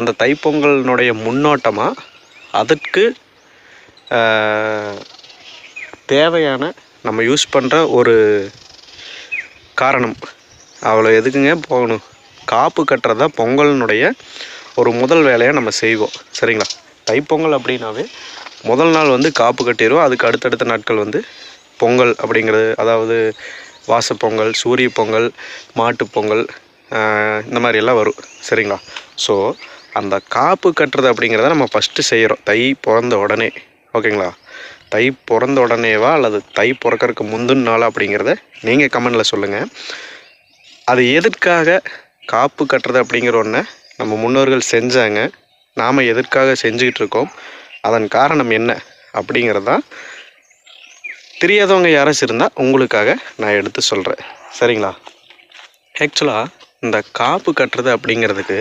அந்த தைப்பொங்கலினுடைய முன்னோட்டமாக அதற்கு தேவையான நம்ம யூஸ் பண்ணுற ஒரு காரணம். அவ்வளோ எதுக்குங்க போகணும், காப்பு கட்டுறதா பொங்கலினுடைய ஒரு முதல் வேலையை நம்ம செய்வோம். சரிங்களா? தைப்பொங்கல் அப்படின்னாவே முதல் நாள் வந்து காப்பு கட்டிடுவோம். அதுக்கு அடுத்தடுத்த நாட்கள் வந்து பொங்கல் அப்படிங்கிறது, அதாவது வாசப்பொங்கல், சூரிய பொங்கல், மாட்டுப்பொங்கல், இந்த மாதிரியெல்லாம் வரும். சரிங்களா? ஸோ அந்த காப்பு கட்டுறது அப்படிங்கிறத நம்ம ஃபஸ்ட்டு செய்கிறோம் தை பிறந்த உடனே. ஓகேங்களா? தை பிறந்த உடனேவா அல்லது தை பிறக்கறதுக்கு முந்தின நாள் அப்படிங்கிறத நீங்கள் கமெண்டில் சொல்லுங்கள். அது எதற்காக காப்பு கட்டுறது அப்படிங்கிற ஒன்றை நம்ம முன்னோர்கள் செஞ்சாங்க, நாம் எதற்காக செஞ்சுக்கிட்டு இருக்கோம், அதன் காரணம் என்ன அப்படிங்கிறதான் தெரியாதவங்க யாராச்சும் இருந்தால் உங்களுக்காக நான் எடுத்து சொல்கிறேன். சரிங்களா? ஆக்சுவலாக இந்த காப்பு கட்டுறது அப்படிங்கிறதுக்கு